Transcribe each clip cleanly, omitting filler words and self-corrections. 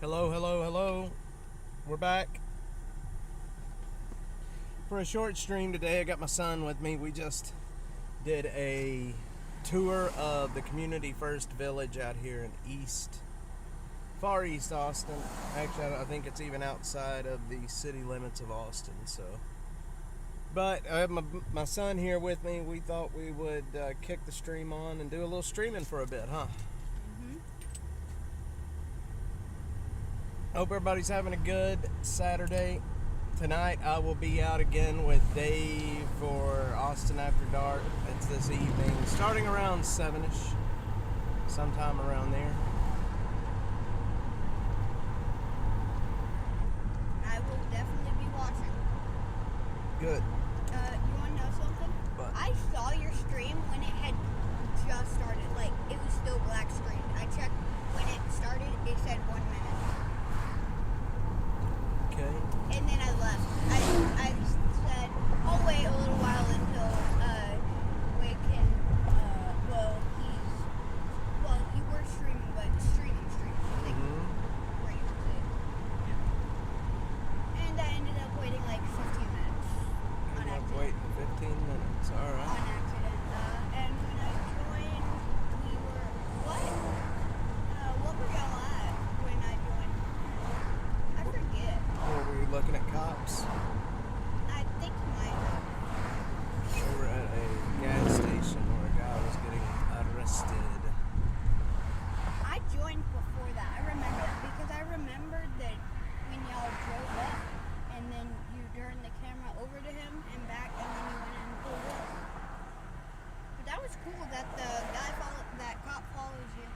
Hello, hello, hello. We're back for a short stream today. I got my son with me. We just did a tour of the Community First Village out here in far east Austin. Actually, I think it's even outside of the city limits of Austin. But I have my son here with me. We thought we would kick the stream on and do a little streaming for a bit, huh? Hope everybody's having a good Saturday. Tonight I will be out again with Dave for Austin After Dark. It's this evening, starting around 7ish, sometime around there. I will definitely be watching. Good. You want to know something? What? I saw your stream when it had just started. Like, it was still black screen. I checked when it started, it said 1 minute. Okay. And then I left. I said, I'll wait a little while until we can, he was streaming, but streaming. Like, right, and I ended up waiting like 15 minutes. On Ended up accident. waiting 15 minutes. All On right. accident. And when I joined, we were, what were y'all at when I joined? I forget. Were we looking at cops? I think you might have. We were at a gas station where a guy was getting arrested. I joined before that. I remember that because I remembered that when y'all drove up and then you turned the camera over to him and back and then you went and pulled up. But that was cool that the guy that cop follows you.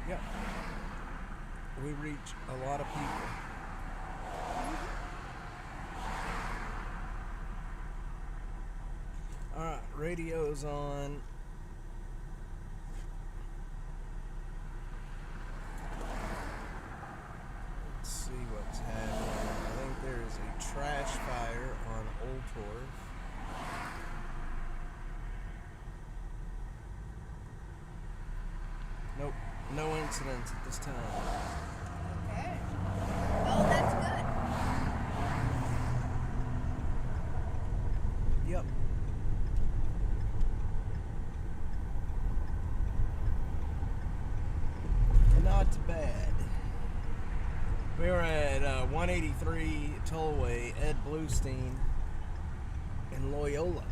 Yep. We reach a lot of people. Alright, radio's on. Let's see what's happening. I think there is a trash fire on Old Torf. Nope, no incidents at this time. Okay. Oh, that's good. Yep. Not bad. We were at 183 Tollway, Ed Bluestein in Loyola.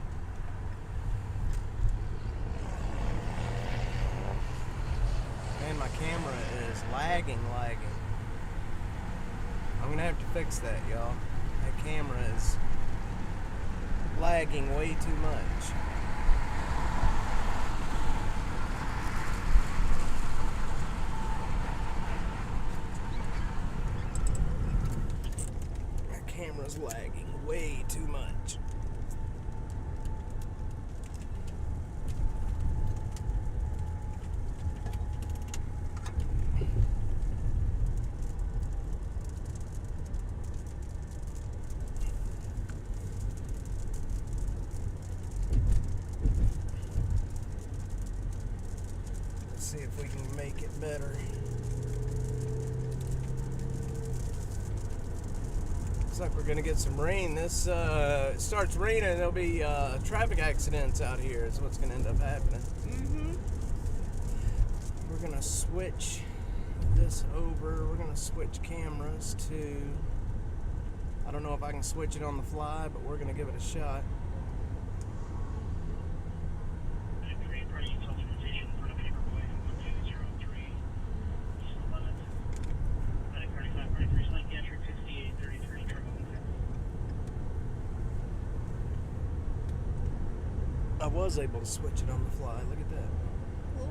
Man, my camera is lagging. I'm gonna have to fix that, y'all. That camera is lagging way too much. My camera's lagging way too much. See if we can make it better. Looks like we're gonna get some rain. This it starts raining, there'll be traffic accidents out here is what's gonna end up happening. We're gonna switch this over. We're gonna switch cameras to, I don't know if I can switch it on the fly, but we're gonna give it a shot. I was able to switch it on the fly. Look at that. Cool.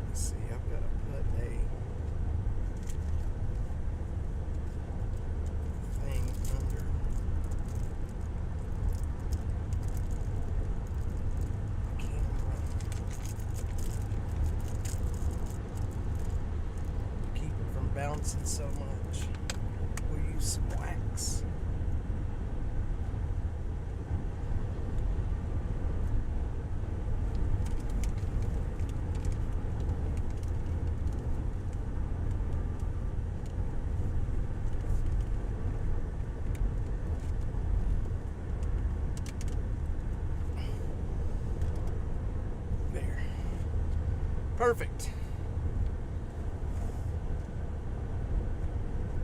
Let's see, I've got to put a thing under. use it so much. We'll use some wax. There. Perfect.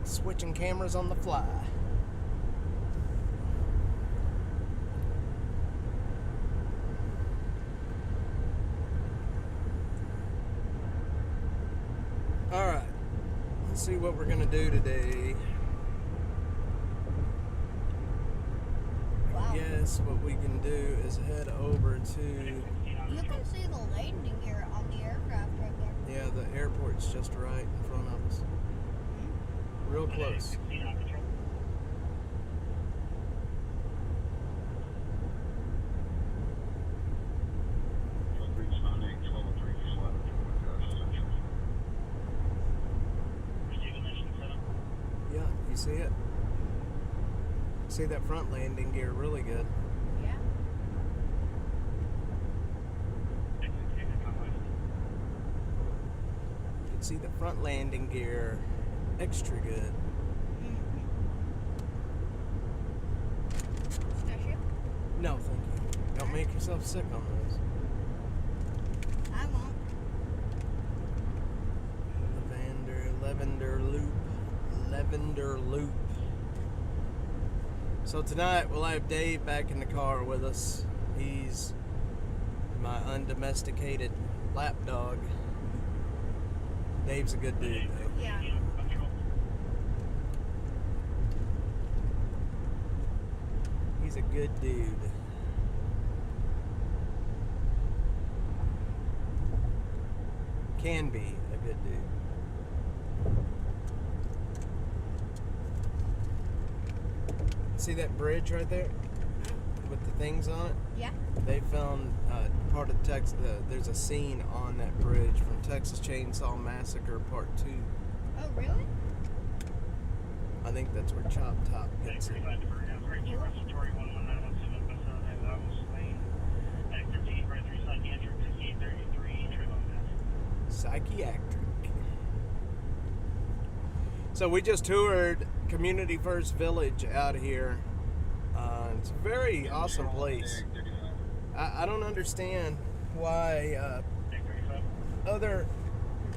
Switching cameras on the fly. All right, let's see what we're gonna do today. Wow. Yes, what we can do is head over to, You can see the landing gear on the aircraft right there. yeah, the airport's just right in front of us. Real close. Yeah, you see it? See that front landing gear really good. Yeah. You can see the front landing gear extra good. CashApp? No, thank you. Don't make yourself sick on those. I won't. Lavender loop. So tonight we'll have Dave back in the car with us. He's my undomesticated lap dog. Dave's a good dude, though. Yeah. He's a good dude. Can be a good dude. See that bridge right there with the things on it? Yeah. They found part of Texas. There's a scene on that bridge from Texas Chainsaw Massacre Part 2. Oh, really? I think that's where Chop Top gets it. Psychiatric. So we just toured Community First Village out here. It's a very awesome place. I don't understand why other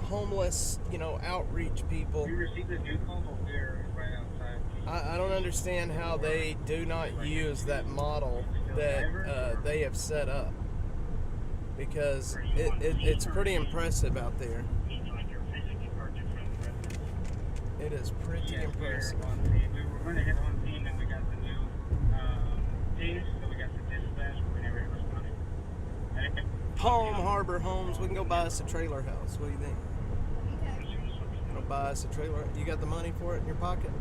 homeless, outreach people. You received a new call there right outside. I don't understand how they do not use that model that they have set up, because it's pretty impressive out there. It is pretty impressive. We were going to hit on team, and we got the new teams, so we got the dispatch, but we never responded. Palm Harbor Homes. We can go buy us a trailer house. What do you think? Okay. Go buy us a trailer. You got the money for it in your pocket?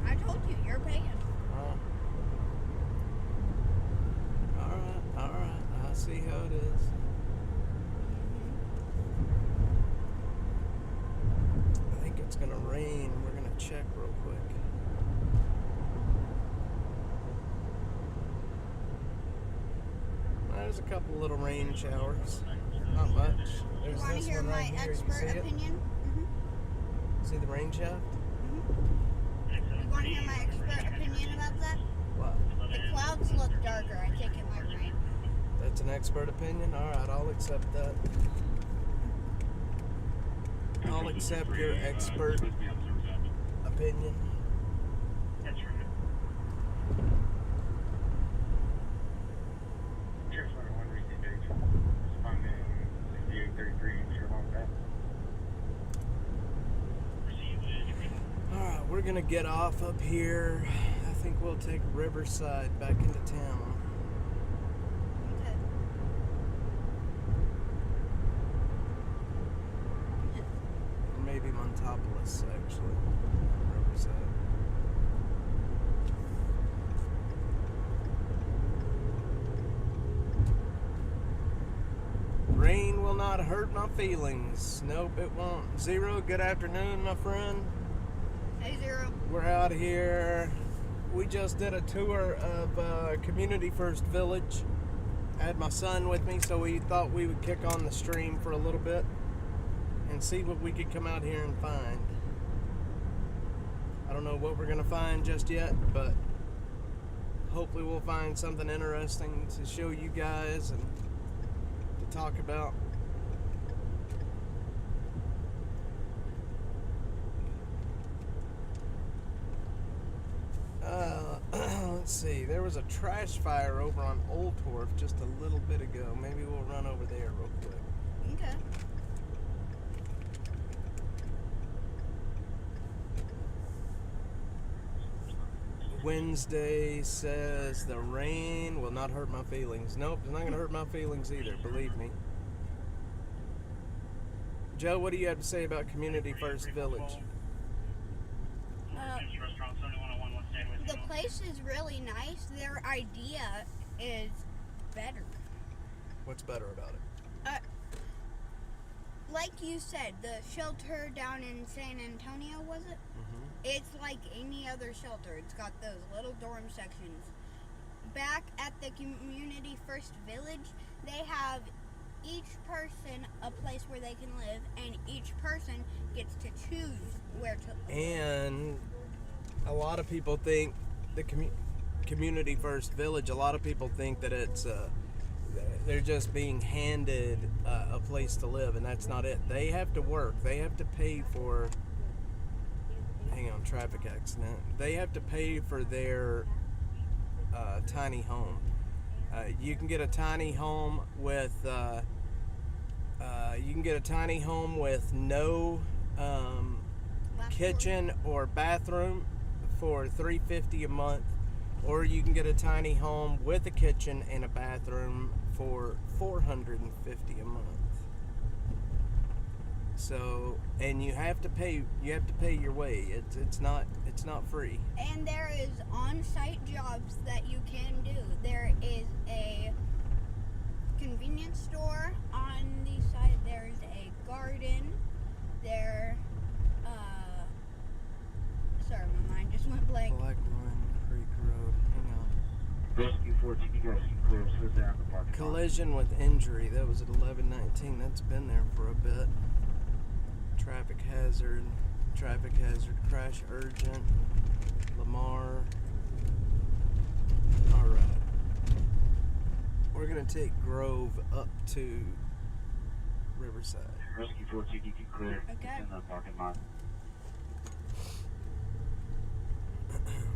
I told you, you're paying. All right. I see how it is. I think it's gonna rain. We're gonna check real quick. There's a couple little rain showers. Not much. You There's want to this hear one my right here. You expert see it? opinion? See the rain shaft? You want to hear my expert opinion about that? What? The clouds look darker. I think it might rain. That's an expert opinion? Alright, I'll accept that. I'll accept your expert opinion. That's right. Here's what I want to read the date. Responding 6833 in Sri Lanka. Alright, we're gonna get off up here. I think we'll take Riverside back into town. Okay. Or maybe Montopolis, actually. Riverside. Rain will not not hurt my feelings. Nope, it won't. Zero, good afternoon, my friend. Hey, Zero. We're out here. We just did a tour of Community First Village. I had my son with me, so we thought we would kick on the stream for a little bit and see what we could come out here and find. I don't know what we're going to find just yet, but hopefully we'll find something interesting to show you guys and to talk about. Let's see, there was a trash fire over on Old Torf just a little bit ago. Maybe we'll run over there real quick. Okay. Wednesday says the rain will not hurt my feelings. Nope, it's not going to hurt my feelings either, believe me. Joe, what do you have to say about Community First Village? The place is really nice. Their idea is better. What's better about it? Like you said, the shelter down in San Antonio, was it? Mm-hmm. It's like any other shelter. It's got those little dorm sections. Back at the Community First Village, they have each person a place where they can live, and each person gets to choose where to live. And a lot of people think the Community First Village, a lot of people think that it's they're just being handed a place to live, and that's not it. They have to work. They have to pay for, hang on, traffic accident. They have to pay for their tiny home. You can get a tiny home with no kitchen or bathroom for $350 a month, or you can get a tiny home with a kitchen and a bathroom for $450 a month. So, and you have to pay your way. It's not free. And there is on-site jobs that you can do. There is a convenience store on the site. There's a garden. Sorry, my mind just went blank. Black Run Creek Road. Hang on. Rescue 14, you guys can clear us there in the parking lot. Collision with injury. That was at 11:19. That's been there for a bit. Traffic hazard. Crash urgent. Lamar. All right. We're gonna take Grove up to Riverside. Rescue 14, you can clear. Okay. It's in the parking lot.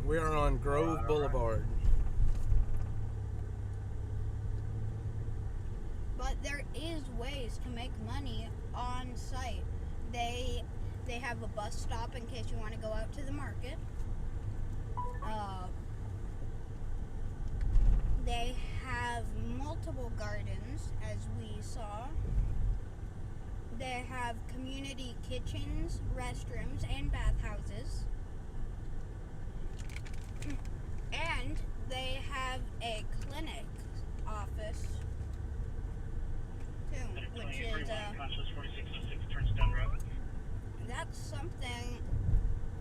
We are on Grove Boulevard. But there is ways to make money on site. They have a bus stop in case you want to go out to the market. They have multiple gardens, as we saw. They have community kitchens, restrooms, and bathhouses. And they have a clinic office, too, which is, that's something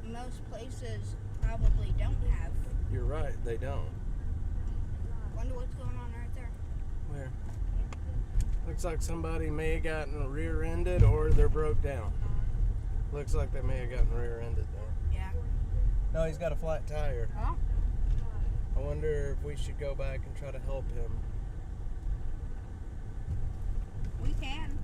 most places probably don't have. You're right, they don't. Wonder what's going on right there. Where? Looks like somebody may have gotten rear-ended or they're broke down. Looks like they may have gotten rear-ended though. Yeah. No, he's got a flat tire. Oh. I wonder if we should go back and try to help him. We can.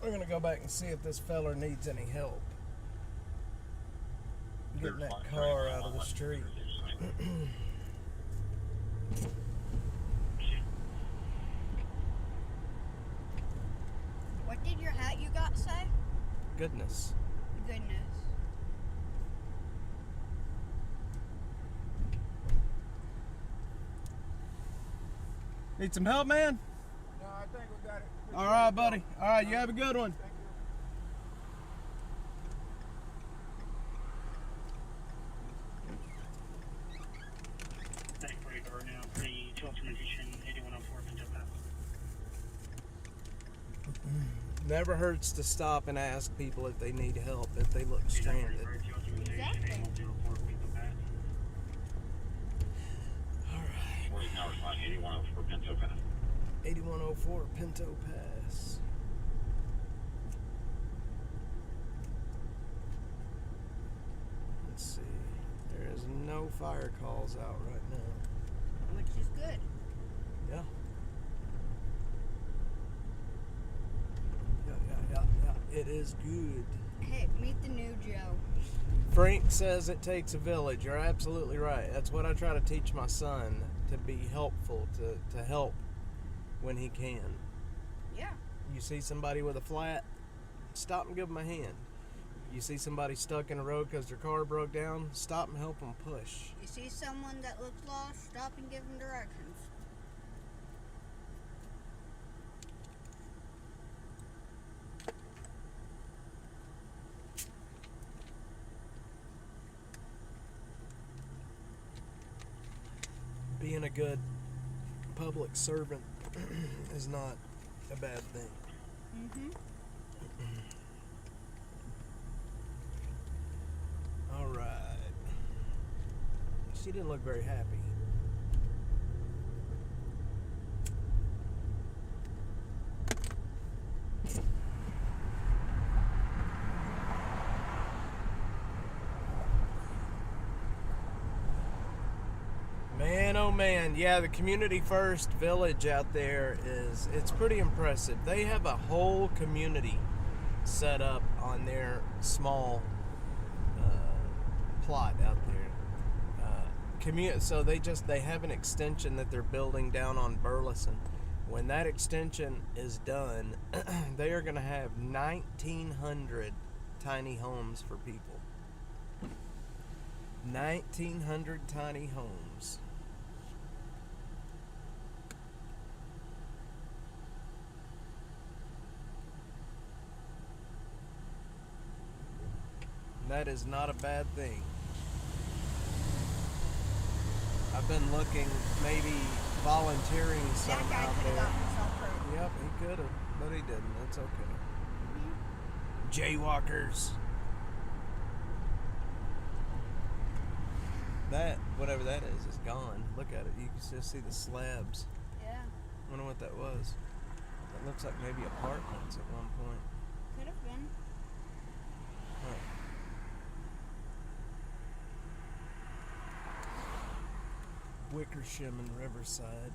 We're gonna go back and see if this feller needs any help getting that car out of the street. What did your hat you got say? Goodness. Goodness. Need some help, man? No, I think we got it. All right, buddy. All right, you have a good one. Thank you. Thank you for now. The 12th edition 8104 Pinto Pass. Never hurts to stop and ask people if they need help, if they look stranded. Exactly. All right. Where's now responding 8104 Pinto Pass. 8104 Pinto Pass. Let's see. There is no fire calls out right now. Which is good. Yeah. Yeah. It is good. Hey, meet the new Joe. Frank says it takes a village. You're absolutely right. That's what I try to teach my son, to be helpful, to help when he can. Yeah. You see somebody with a flat, stop and give them a hand. You see somebody stuck in a road because their car broke down, stop and help them push. You see someone that looks lost, stop and give them directions. Being a good public servant is not a bad thing. Mm-hmm. All right. She didn't look very happy. Man, oh man, yeah, the Community First Village out there it's pretty impressive. They have a whole community set up on their small plot out there. So they have an extension that they're building down on Burleson. When that extension is done, they are going to have 1,900 tiny homes for people. 1,900 tiny homes. That is not a bad thing. I've been looking, maybe volunteering some That guy out could have there. got himself hurt. Yep, he could have, but he didn't. That's okay. Mm-hmm. Jaywalkers. That, whatever that is gone. Look at it. You can just see the slabs. Yeah. Wonder what that was. That looks like maybe apartments at one point. Could have been. Huh. Wickersham and Riverside.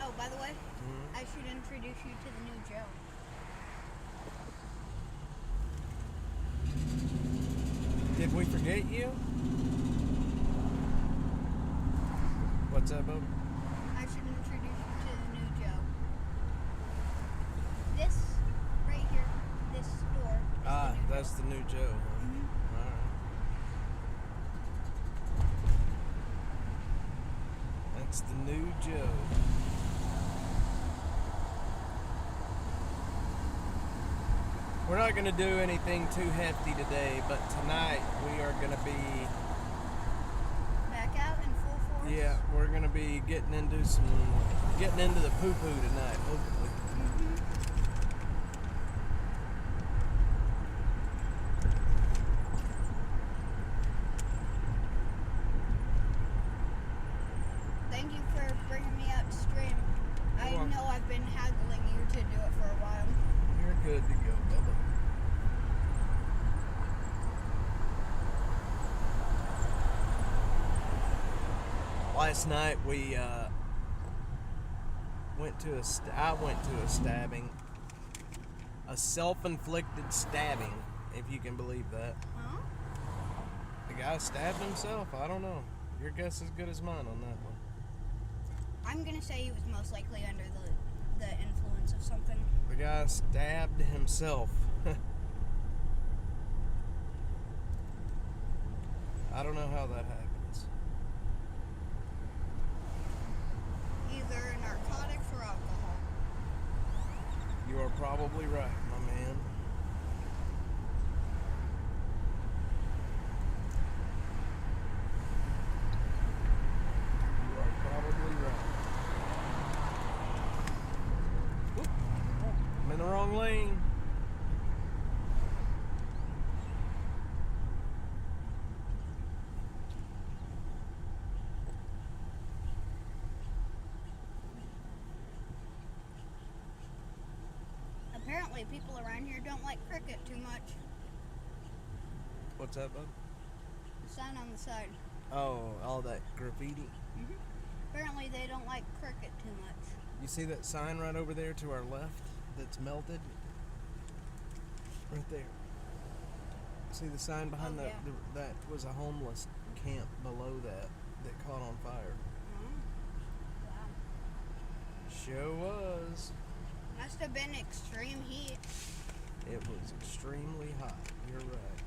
Oh, by the way, I should introduce you to the new Joe. Did we forget you? What's up, Bob? I should introduce you to the new Joe. This, right here, this store. Is Ah, the new that's Joe. the new Joe. Huh? Mhm. All right. That's the new Joe. We're not going to do anything too hefty today, but tonight we are going to be, Back out in full force. yeah, we're going to be getting into the poo-poo tonight, hopefully. Mhm. Thank you for bringing me out to stream. I You're welcome. know I've been haggling you to do it for a while. You're good to go, Bubba. Last night we I went to a stabbing, a self-inflicted stabbing, if you can believe that. Huh? The guy stabbed himself. I don't know. Your guess is as good as mine on that one. I'm gonna say he was most likely under the influence of something. The guy stabbed himself. I don't know how that happens. Either narcotics or alcohol. You are probably right, my man. You are probably right. Whoop. I'm in the wrong lane. Apparently, people around here don't like cricket too much. What's that, bud? The sign on the side. Oh, all that graffiti. Apparently, they don't like cricket too much. You see that sign right over there to our left that's melted? Right there. See the sign behind Oh, yeah. that was a homeless camp below that caught on fire. Wow. Sure was. Must have been extreme heat. It was extremely hot. You're right.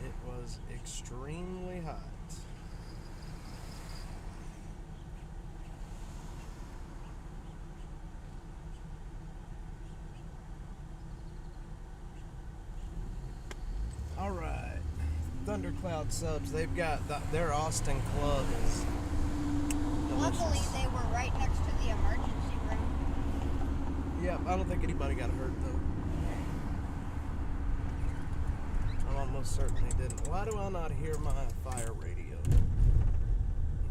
It was extremely hot. All right. Thundercloud Subs, they've got their Austin club is delicious. Luckily, they were right next to the emergency room. Yep, I don't think anybody got hurt though. I almost certainly didn't. Why do I not hear my fire radio?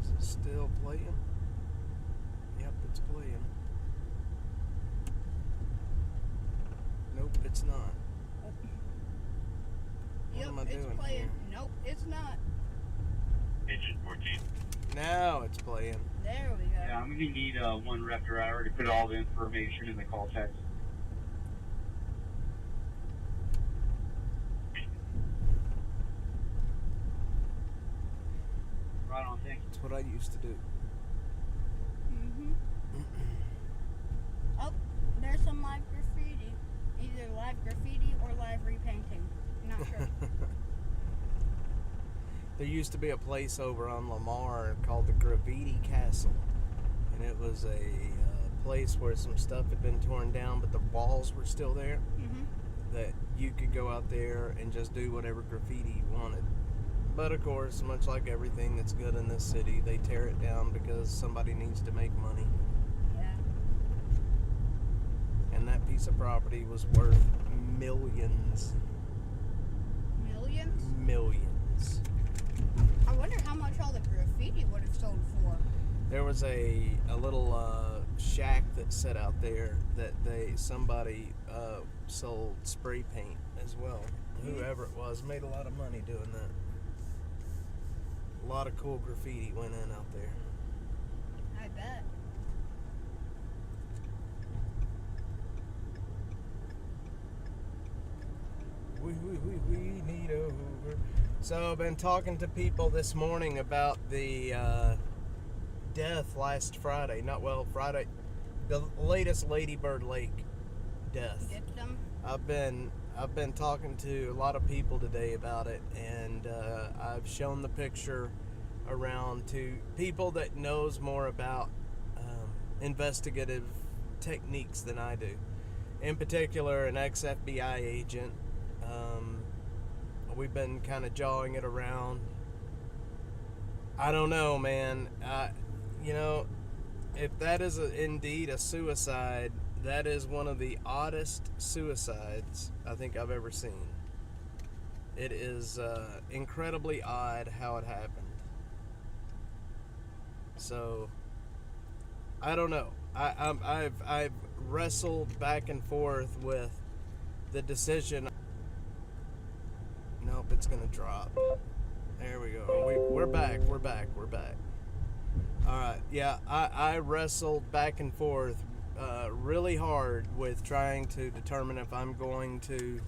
Is it still playing? Yep, it's playing. Nope, it's not. What am I It's doing playing. here? Nope, it's not. Agent 14. Now it's playing. There we go. Yeah, I'm gonna need one rep driver to put all the information in the call text. Right on, thank you. That's what I used to do. Oh, there's some live graffiti. Either live graffiti or live repainting. Not sure. There used to be a place over on Lamar called the Graffiti Castle, and it was a place where some stuff had been torn down, but the walls were still there. That you could go out there and just do whatever graffiti you wanted. But of course, much like everything that's good in this city, they tear it down because somebody needs to make money. Yeah. And that piece of property was worth millions. Millions? Millions. I wonder how much all the graffiti would have sold for. There was a little shack that set out there that somebody sold spray paint as well. Whoever it was made a lot of money doing that. A lot of cool graffiti went in out there. I bet. We need a Hoover. So I've been talking to people this morning about the death last Friday. Friday, the latest Lady Bird Lake death. Get them. I've been talking to a lot of people today about it, and I've shown the picture around to people that knows more about investigative techniques than I do. In particular, an ex-FBI agent. We've been kind of jawing it around. I don't know, man. If that is indeed a suicide, that is one of the oddest suicides I think I've ever seen. It is incredibly odd how it happened. So, I don't know. I've wrestled back and forth with the decision. Nope, it's gonna drop. There we go. We're back. All right. Yeah, I wrestled back and forth really hard with trying to determine if I'm going to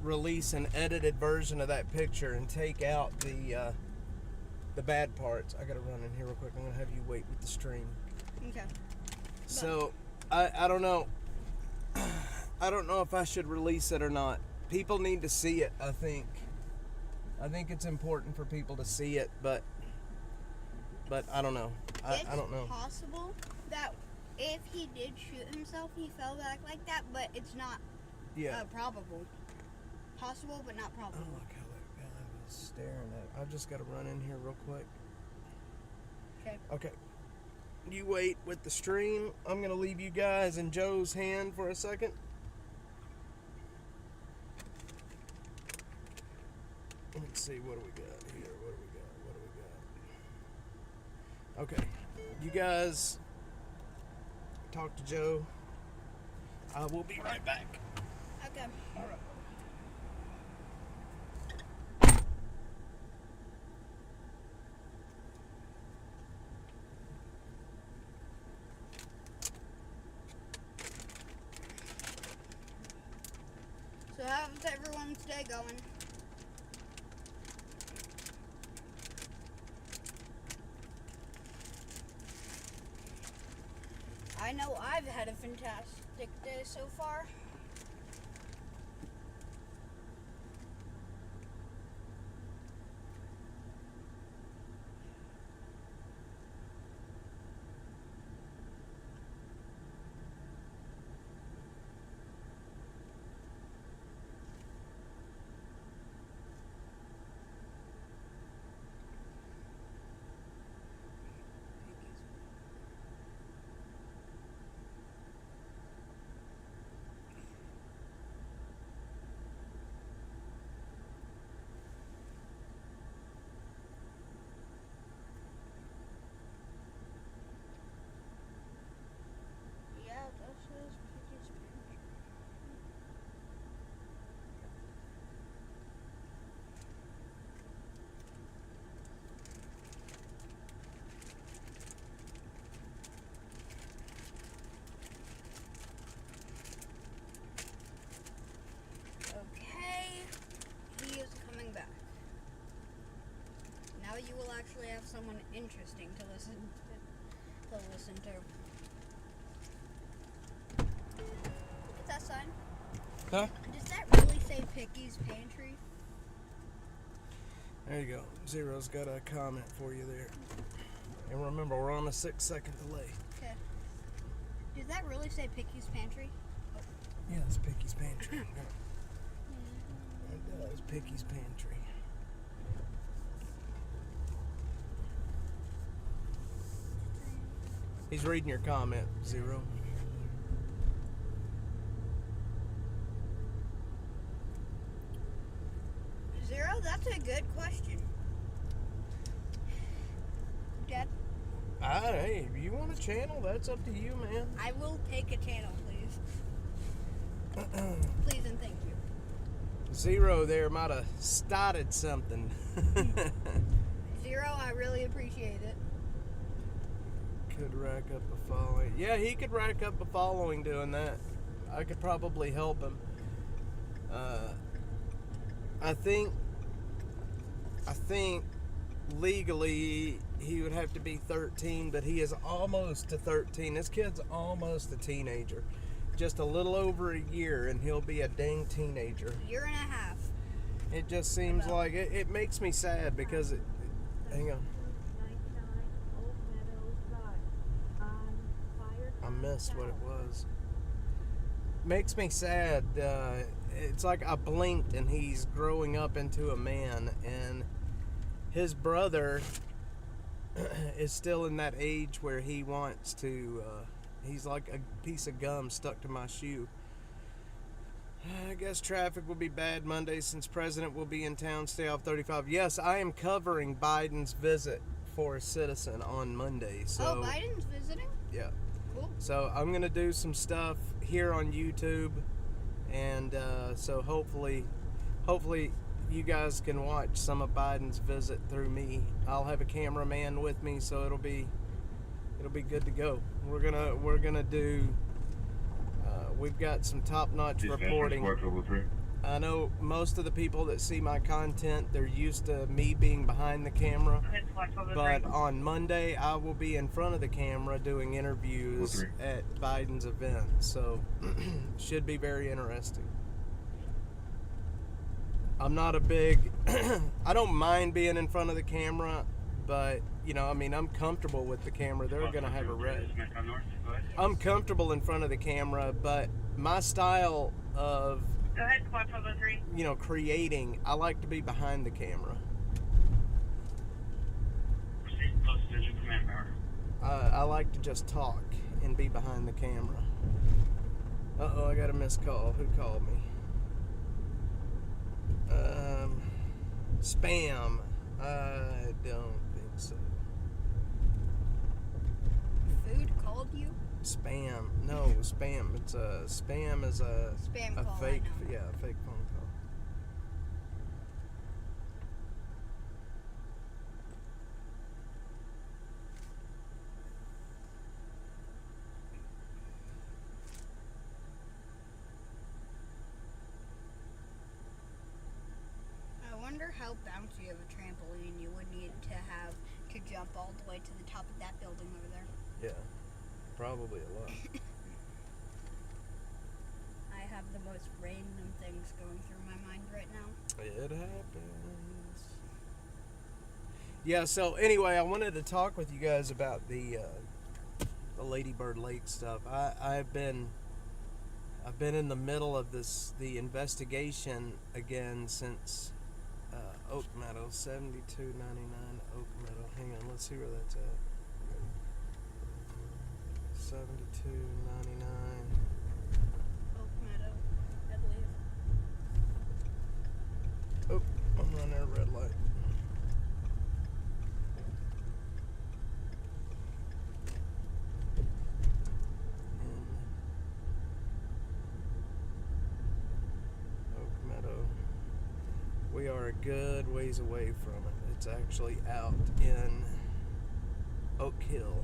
release an edited version of that picture and take out the bad parts. I gotta run in here real quick. I'm gonna have you wait with the stream. Okay. So I don't know. I don't know if I should release it or not. People need to see it. I think it's important for people to see it, but I don't know. I don't know. It's possible that if he did shoot himself, he fell back like that, but it's not probable. Possible, but not Oh, probable. look how that guy was staring at. I've just got to run in here real quick. Okay. You wait with the stream. I'm going to leave you guys in Joe's hand for a second. Let's see, what do we got here? What do we got? Okay. You guys talk to Joe. I will be right back. Okay. All right. So how's everyone's day going? I know I've had a fantastic day so far. Yeah, that says Piggy's Pantry. Okay, he is coming back. Now you will actually have someone interesting to listen to. What's that sign? Huh? Does that really say Picky's Pantry? There you go. Zero's got a comment for you there. And remember, we're on a 6-second delay. Okay. Does that really say Picky's Pantry? Yeah, it's Picky's Pantry. Yeah. It does. Picky's Pantry. He's reading your comment, Zero. Zero, that's a good question. Dad, Hey, if you want a channel, that's up to you, man. I will take a channel, please. Please and thank you. Zero there might have started something. Zero, I really appreciate it. Could rack up a following. Yeah, he could rack up a following doing that. I could probably help him. I think legally he would have to be 13, but he is almost to 13. This kid's almost a teenager. Just a little over a year and he'll be a dang teenager. Year and a half. It just seems like it makes me sad because hang on. I missed what it was. Makes me sad. It's like I blinked and he's growing up into a man, and his brother is still in that age where he wants to. He's like a piece of gum stuck to my shoe. I guess traffic will be bad Monday since President will be in town. Stay off 35. Yes, I am covering Biden's visit for a citizen on Monday. So, Oh, Biden's visiting? yeah. Cool. So I'm gonna do some stuff here on YouTube, and so hopefully you guys can watch some of Biden's visit through me. I'll have a cameraman with me, so it'll be good to go. We're gonna do. We've got some top-notch Dispatch reporting. report 333. I know most of the people that see my content, they're used to me being behind the camera. But on Monday, I will be in front of the camera doing interviews at Biden's event. So, should be very interesting. I'm not a big... I don't mind being in front of the camera, but, you know, I mean, I'm comfortable with the camera. They're going to have a red. I'm comfortable in front of the camera, but my style of... Go ahead, Squad 1203. You know, creating, I like to be behind the camera. Proceed close to Digital Command Power. I like to just talk and be behind the camera. Uh-oh, I got a missed call. Who called me? Spam. I don't think so. Food called you? Spam. No, spam. It's a spam is a Spam a call, I fake, know. yeah, a fake phone call. I wonder how bouncy of a trampoline you would need to have to jump all the way to the top of that building over there. Yeah, probably a lot. I have the most random things going through my mind right now. It happens. Yeah, so anyway, I wanted to talk with you guys about the Lady Bird Lake stuff. I've been in the middle of the investigation again since Oak Meadow, 7299 Oak Meadow. Hang on, let's see where that's at. 7299. Oak Meadow, I believe. Oh, I'm running a red light. Oak Meadow. We are a good ways away from it. It's actually out in Oak Hill.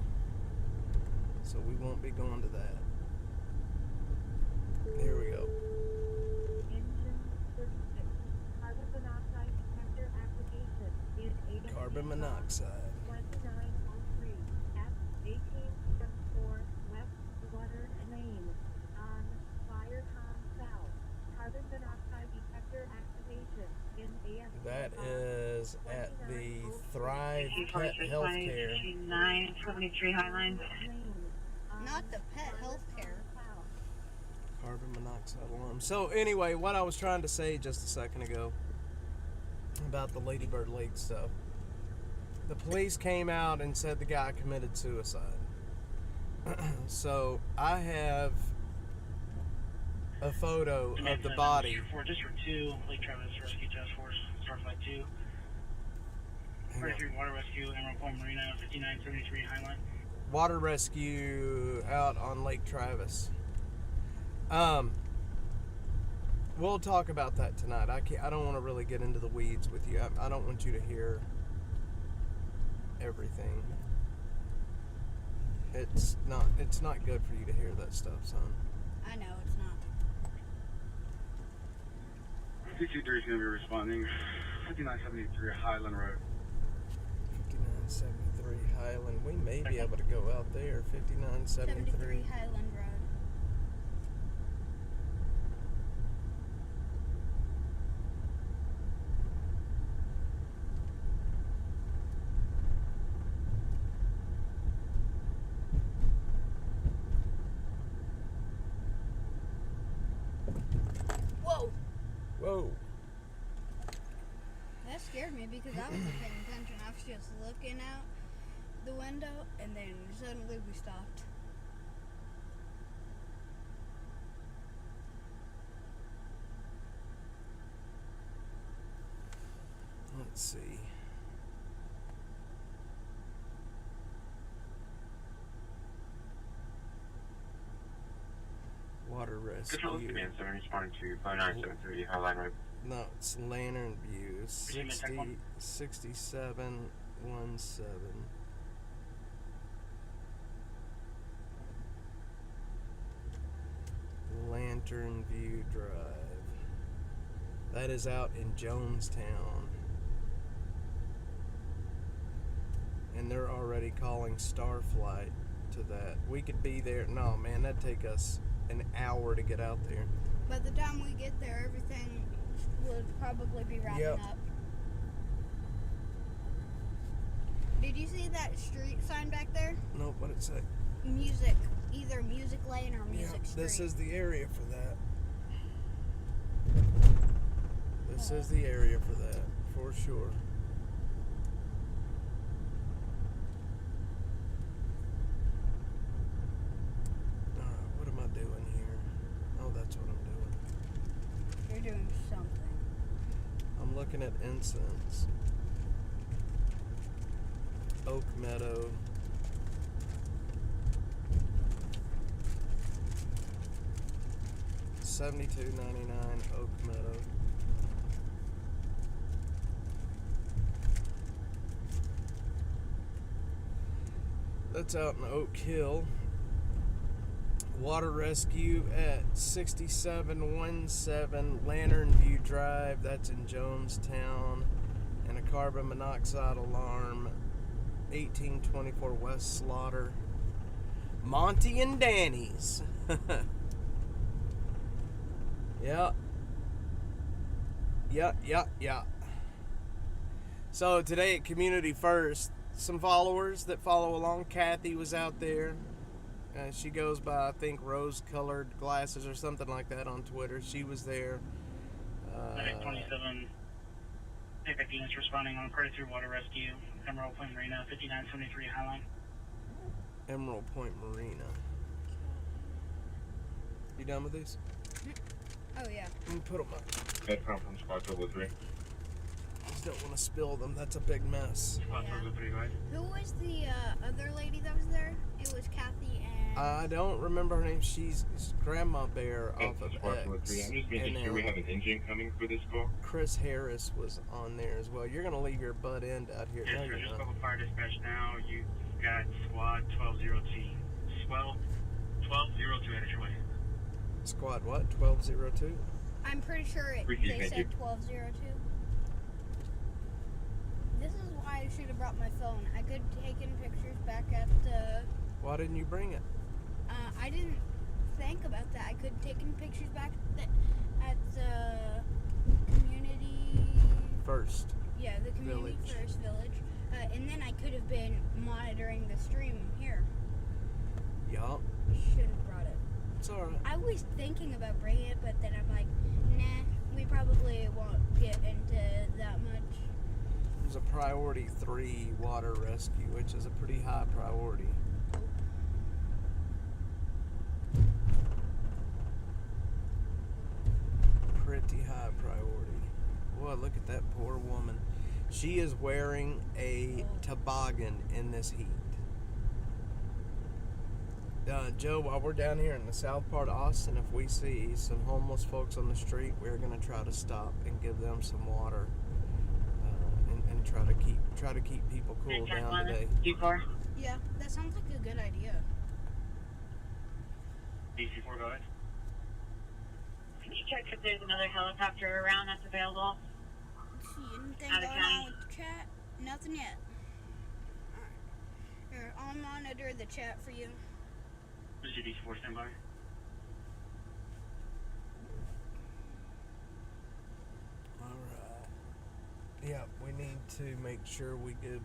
So we won't be going to that. Here we go. Carbon monoxide. 2903 F1874 West Woodard Lane on Firecom South. Carbon monoxide detector activation in AS. That is at the Thrive Pet Healthcare. 973 Highline. Not the pet healthcare. Carbon monoxide alarm. So anyway, what I was trying to say just a second ago about the Lady Bird Lake stuff. The police came out and said the guy committed suicide. So I have a photo of the body. For District 2, Lake Travis Rescue Task Force, Starflight 2. 43 Water Rescue, Emerald Point Marina, 5973 Highline. Water rescue out on Lake Travis. We'll talk about that tonight. I don't want to really get into the weeds with you. I don't want you to hear everything. It's not good for you to hear that stuff, son. I know it's not. 223 is going to be responding. 5973 Highland Road. 5973 Highland. We may be able to go out there. 5973. 73 Highland Road. Whoa! Whoa. That scared me because I wasn't paying attention. I was just looking out the window and then suddenly we stopped. Let's see. Water Control rescue. Command 7 responding to 5973 Highline Road. No, it's Lantern View. 6717. Lantern View Drive. That is out in Jonestown. And they're already calling Starflight to that. We could be there. No, man, that'd take us an hour to get out there. By the time we get there, everything would probably be wrapping Yep. up. Did you see that street sign back there? Nope, what'd it say? Music. Either music lane or music Yeah, street. this is the area for that. This is the area for that, for sure. Alright, what am I doing here? Oh, that's what I'm doing. You're doing something. I'm looking at incense. Oak Meadow. $72.99 Oak Meadow. That's out in Oak Hill. Water Rescue at 6717 Lantern View Drive. That's in Jonestown. And a carbon monoxide alarm. 1824 West Slaughter. Monty and Danny's. Yeah. So today at Community First, some followers that follow along. Kathy was out there. She goes by, I think, rose-colored glasses or something like that on Twitter. She was there. 27 pickup units responding on Credit through Water Rescue, Emerald Point Marina, 5973 Highline. Emerald Point Marina. You done with these? Oh, yeah. Let me put them up. Head from Squad 3. Just don't want to spill them. That's a big mess. Squad 3, go ahead. Who was the other lady that was there? It was Kathy and... I don't remember her name. She's Grandma Bear off of Squad X. 3. I'm just And making sure we then have an engine coming for this call. Chris Harris was on there as well. You're going to leave your butt end out here. Yes, No, sir. you're Just not. call the fire dispatch now. You got Squad 1202. 1202 headed your way. Squad what? 1202? I'm pretty sure Appreciate they it, said thank you. 1202. This is why I should have brought my phone. I could have taken pictures back at the... Why didn't you bring it? I didn't think about that. I could have taken pictures back at the community... First. Yeah, the community Village. first village. And then I could have been monitoring the stream here. Yup. Should have brought it. It's alright. I was thinking about bringing it, but then I'm like, nah, we probably won't get into that much. There's a priority 3 water rescue, which is a pretty high priority. Pretty high priority. Boy, look at that poor woman. She is wearing a toboggan in this heat. Joe, while we're down here in the south part of Austin, if we see some homeless folks on the street, we're going to try to stop and give them some water and try to keep people cool down today. D4. Yeah, that sounds like a good idea. DC4, go ahead. Can you check if there's another helicopter around that's available? See anything Out of going county. on with the chat? Nothing yet. Alright. Here, I'll monitor the chat for you. This is your DC4 standby. Alright. Yeah, we need to make sure we give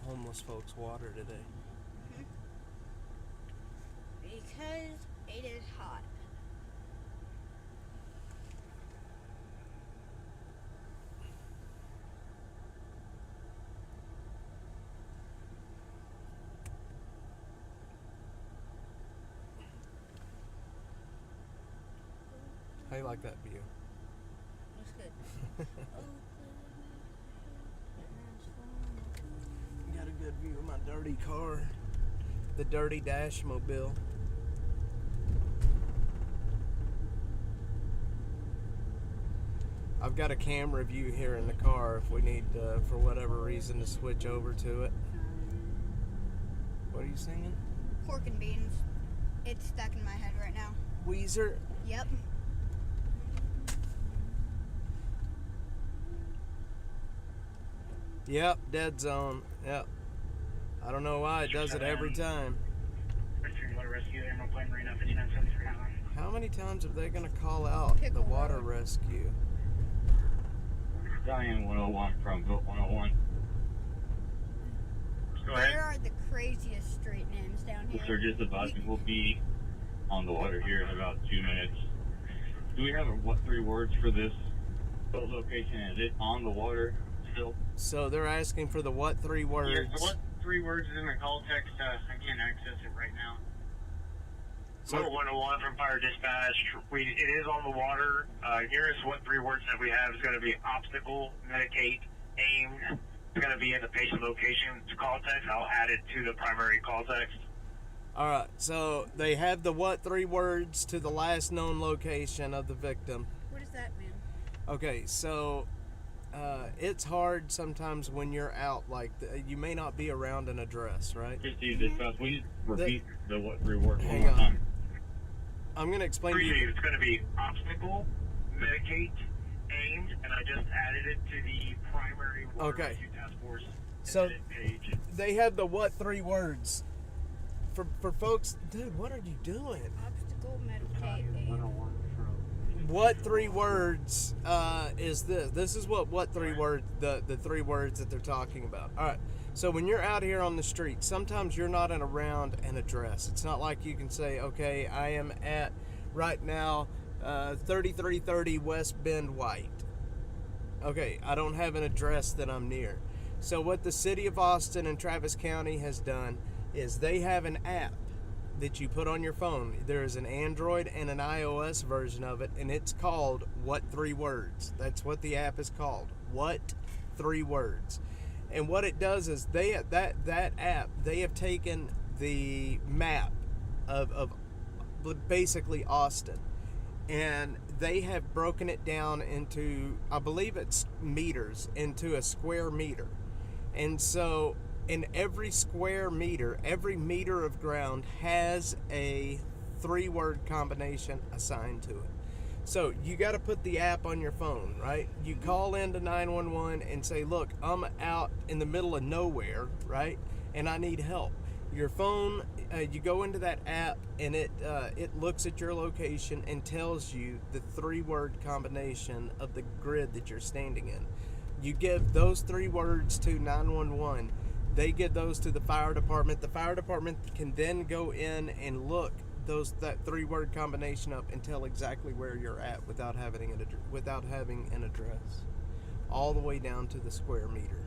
homeless folks water today. Because it is hot. How you like that view? Looks good. Got a good view of my dirty car. The dirty dash mobile. I've got a camera view here in the car if we need, for whatever reason, to switch over to it. What are you singing? Pork and beans. It's stuck in my head right now. Weezer? Yep. Yep, dead zone. Yep. I don't know why it does it every time. Water Rescue, Emerald Plain Marina, 5973 hotline. How many times are they gonna call out the water rescue? Diane 101 from Built 101. Go ahead. There are the craziest street names down here. Sir, just advising we'll be on the water here in about 2 minutes. Do we have what 3 words for this boat location? Is it on the water still? So they're asking for the what 3 words? Yeah, so what 3 words is in the call text? I can't access it right now. So- 101 from Fire Dispatch. It is on the water. Here's what 3 words that we have is going to be obstacle, medicate, aimed. It's going to be in the patient location call text. I'll add it to the primary call text. All right. So they have the what 3 words to the last known location of the victim. What does that mean? Okay. So it's hard sometimes when you're out. Like you may not be around an address, right? Christy, Dispatch, will you repeat the what 3 words one Hang more on. time? I'm gonna explain to Appreciate you. it. It's going to be obstacle, medicate, aimed, and I just added it to the primary water Okay. rescue task force So- incident page. They have the what 3 words for folks. Dude, what are you doing? Obstacle, medicate, aim. What 3 words is this? This is what 3 words, the 3 words that they're talking about. All right. So when you're out here on the street, sometimes you're not around an address. It's not like you can say, okay, I am at right now 3330 West Bend White. Okay, I don't have an address that I'm near. So what the city of Austin and Travis County has done is they have an app that you put on your phone. There is an Android and an iOS version of it, and it's called What 3 Words. That's what the app is called. What 3 Words. And what it does is that app, they have taken the map of basically Austin, and they have broken it down into, I believe it's meters, into a square meter. And so in every square meter, every meter of ground has a 3-word combination assigned to it. So you got to put the app on your phone, right? You call into 911 and say, look, I'm out in the middle of nowhere, right? And I need help. Your phone, you go into that app and it looks at your location and tells you the 3-word combination of the grid that you're standing in. You give those 3 words to 911. They give those to the fire department. The fire department can then go in and look that 3-word combination up and tell exactly where you're at without having an address, all the way down to the square meter.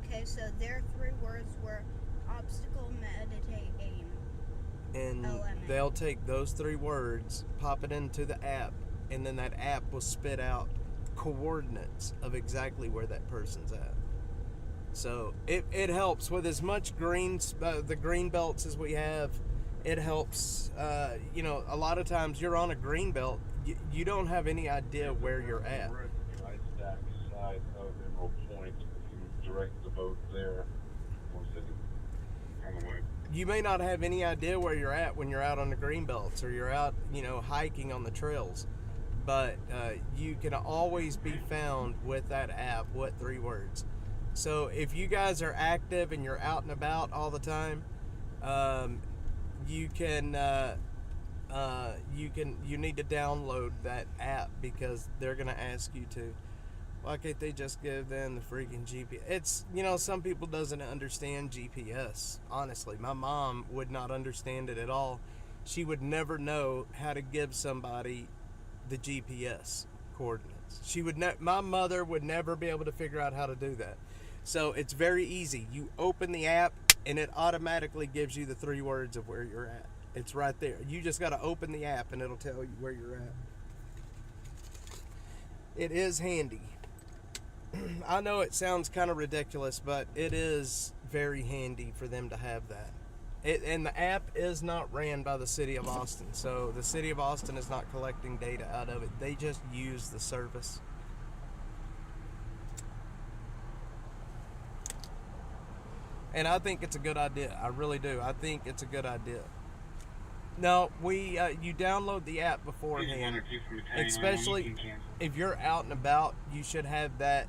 Okay, so their 3 words were obstacle, meditate, aim. And OMA. they'll take those 3 words, pop it into the app, and then that app will spit out coordinates of exactly where that person's at. So it helps with as much the green belts as we have. It helps. A lot of times you're on a green belt, you don't have any idea where you're at. We're at the tri-stack side of Emerald Point. If you direct the boat there, we'll sit on the way. You may not have any idea where you're at when you're out on the green belts or you're out, hiking on the trails. But you can always be found with that app, What 3 Words. So if you guys are active and you're out and about all the time, you need to download that app because they're gonna ask you to. Why can't they just give them the freaking GPS? It's, some people doesn't understand GPS. Honestly, my mom would not understand it at all. She would never know how to give somebody the GPS coordinates. My mother would never be able to figure out how to do that. So it's very easy. You open the app and it automatically gives you the 3 words of where you're at. It's right there. You just got to open the app and it'll tell you where you're at. It is handy. I know it sounds kind of ridiculous, but it is very handy for them to have that. And the app is not ran by the city of Austin, so the city of Austin is not collecting data out of it. They just use the service. And I think it's a good idea. I really do. I think it's a good idea. Now, you download the app beforehand, especially if you're out and about. You should have that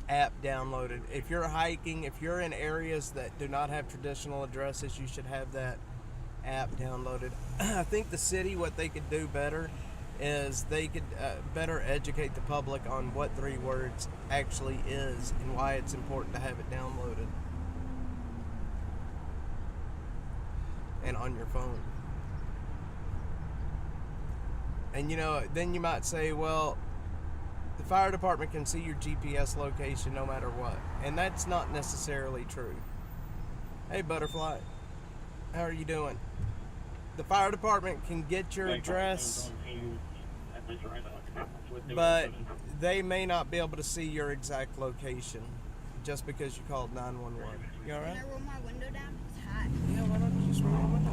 app downloaded. If you're hiking, if you're in areas that do not have traditional addresses, you should have that app downloaded. I think the city, what they could do better is they could better educate the public on what 3 words actually is and why it's important to have it downloaded and on your phone. And you know, then you might say, well, the fire department can see your GPS location no matter what. And that's not necessarily true. Hey, Butterfly, how are you doing? The fire department can get your address, but they may not be able to see your exact location just because you called 911. You alright? Can I roll my window down? It's hot. Yeah, why don't you just roll your window?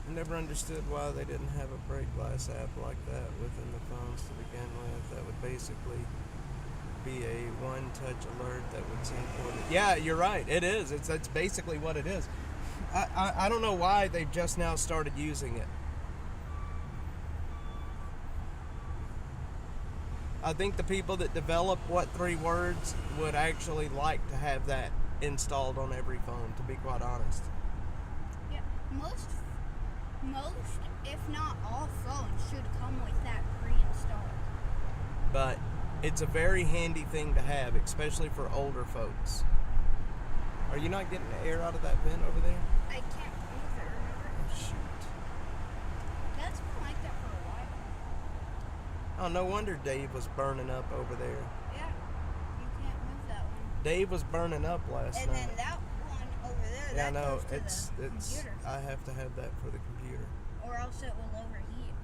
I never understood why they didn't have a brake glass app like that within the phones to begin with. That would basically be a one-touch alert that would send for it. Yeah, you're right. It is. That's basically what it is. I don't know why they've just now started using it. I think the people that develop what 3 words would actually like to have that installed on every phone, to be quite honest. Yeah, most, if not all phones should come with that pre-installed. But it's a very handy thing to have, especially for older folks. Are you not getting the air out of that vent over there? I can't move it, remember? Oh, shoot. That's been like that for a while. Oh, no wonder Dave was burning up over there. Yeah, you can't move that one. Dave was burning up last And night. then that one over there, Yeah, I that know. goes to It's. the computer. I have to have that for the computer. Or else it will overheat.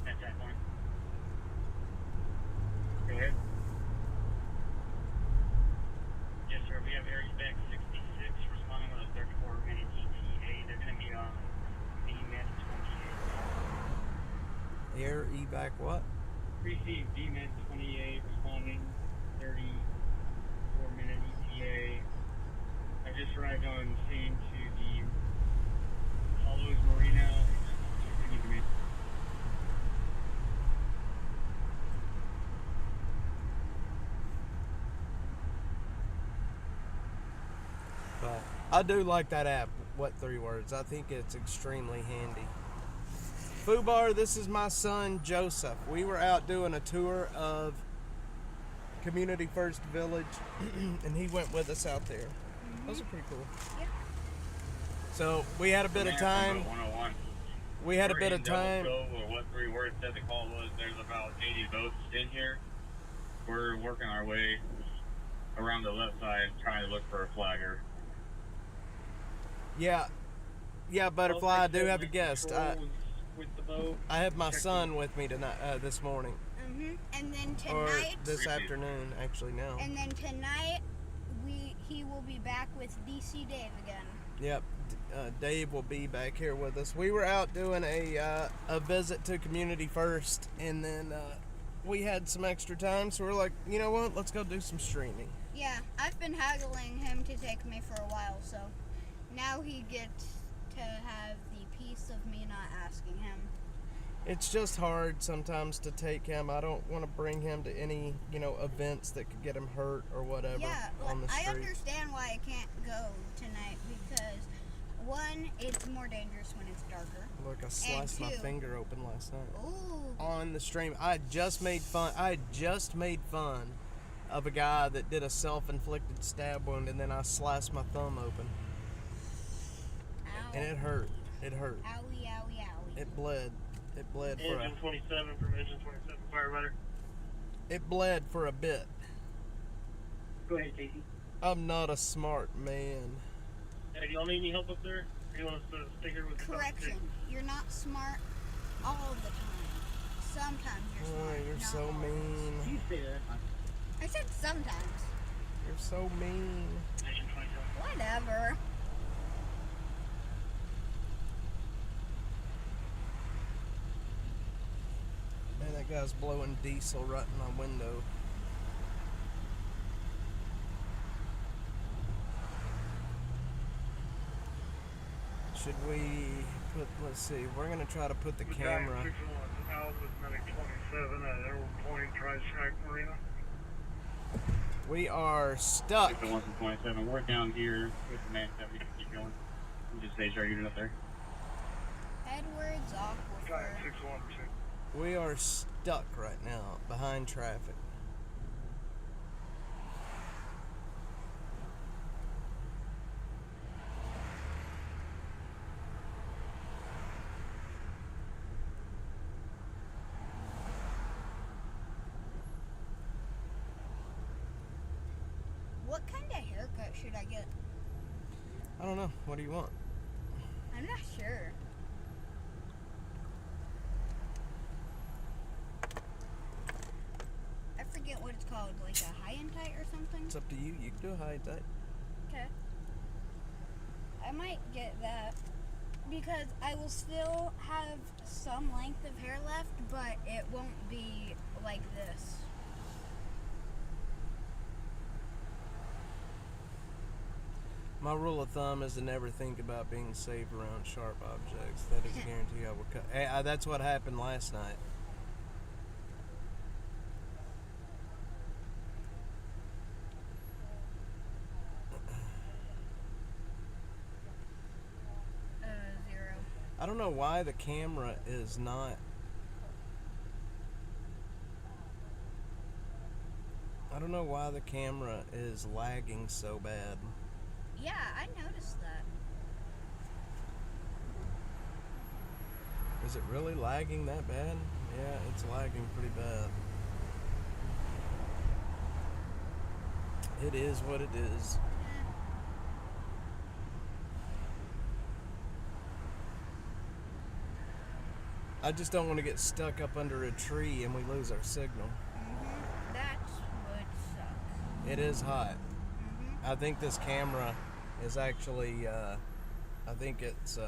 At that point. Go ahead. Yes, sir. We have Area Spec 66 responding with a 34-minute ETA. They're going to be on DMED 28. Air evac what? Received DMED 28 responding 34-minute ETA. I just arrived on scene to the Hollows Marina. Continue to me. But I do like that app, What 3 Words. I think it's extremely handy. Fubar, this is my son, Joseph. We were out doing a tour of Community First Village, and he went with us out there. Those are pretty cool. Yeah. So we had a bit of time. 101. We had a We're bit in of time. Double Cove, or what 3 words said the call was. There's about 80 boats in here. We're working our way around the left side, trying to look for a flagger. Yeah, Butterfly. I do have a guest. With the boat. I have my son with me tonight, this morning, And then or tonight, this afternoon, actually now. and then tonight, he will be back with DC Dave again. Yep, Dave will be back here with us. We were out doing a visit to Community First, and then we had some extra time, so we're like, you know what? Let's go do some streaming. Yeah, I've been haggling him to take me for a while, so now he gets to have the peace of me not asking him. It's just hard sometimes to take him. I don't want to bring him to any, events that could get him hurt or whatever Yeah, on the I street. understand why I can't go tonight because, one, it's more dangerous when it's darker. Look, I sliced my two- finger open last night Ooh. on the stream. I had just made fun of a guy that did a self-inflicted stab wound, and then I sliced my thumb open, Ow. and it hurt. It hurt. Owie, owie, owie. It bled. It bled for Engine 27 from Engine 27 firefighter. It bled for a bit. Go ahead, Casey. I'm not a smart man. Hey, do y'all need any help up there? Or you want us to stay here with the Correction. You're not smart all the time. Sometimes you're Oh, smart. you're not so always. mean. You say that. I said sometimes. You're so mean. Engine 27. Whatever. Man, that guy's blowing diesel right in my window. Should we let's see, we're gonna try to put the camera. Out with medic 27 at Airport Point, Tri-Strike Marina. We are stuck. 601 from 27. We're down here with the man 70. Keep going. You just stage our unit up there. Edwards, Aquifer. 6-1. We are stuck right now behind traffic. What kind of haircut should I get? I don't know. What do you want? I'm not sure. I forget what it's called, like a high and tight or something. It's up to you. You can do a high tight. Okay. I might get that because I will still have some length of hair left, but it won't be like this. My rule of thumb is to never think about being safe around sharp objects. That is a guarantee I will cut. Hey, that's what happened last night. Zero. I don't know why the camera is not. I don't know why the camera is lagging so bad. Yeah, I noticed that. Is it really lagging that bad? Yeah, it's lagging pretty bad. It is what it is. I just don't want to get stuck up under a tree and we lose our signal. That's would suck. It is hot. I think this camera is actually, I think it's,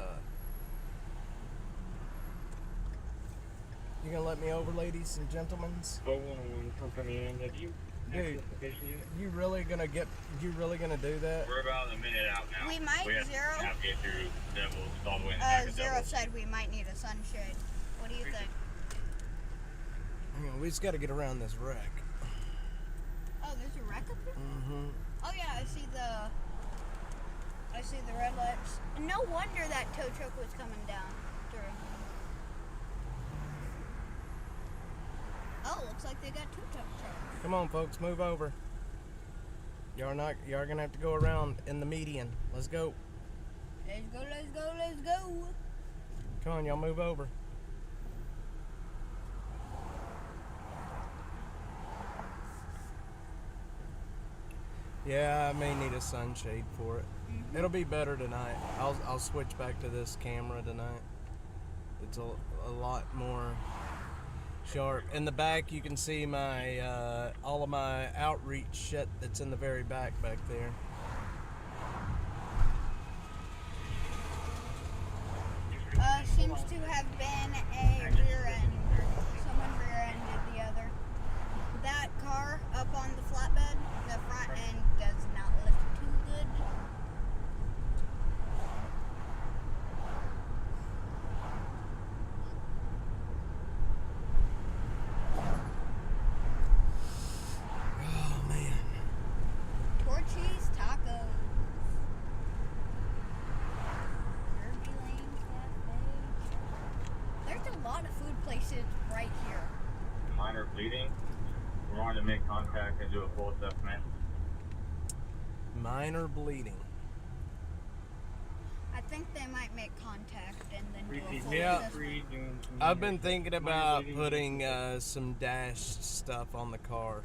you gonna let me over, ladies and gentlemen? 411 company in. Have you Dude, you really gonna do that? We're about a minute out now. We might have zero. to navigate through Devils all the way in the back of Zero Devils. said we might need a sunshade. What do you think? Hang on, we just gotta get around this wreck. Oh, there's a wreck up here? Mm-hmm. Oh yeah, I see the red lights. No wonder that tow truck was coming down through. Oh, looks like they got two tow trucks. Come on, folks, move over. Y'all gonna have to go around in the median. Let's go. Let's go, let's go, let's go. Come on, y'all move over. Yeah, I may need a sunshade for it. It'll be better tonight. I'll switch back to this camera tonight. It's a lot more sharp. In the back, you can see my all of my outreach shit that's in the very back there. Seems to have been a rear end. Someone rear-ended the other. That car up on the flatbed, the front end does not look too good. Oh man. Torchy's Tacos. Derby Lane Cafe. There's a lot of food places right here. Minor bleeding. We're on to make contact and do a full assessment. Minor bleeding. I think they might make contact and then do a full Yeah. assessment. I've been thinking about putting some dash stuff on the car.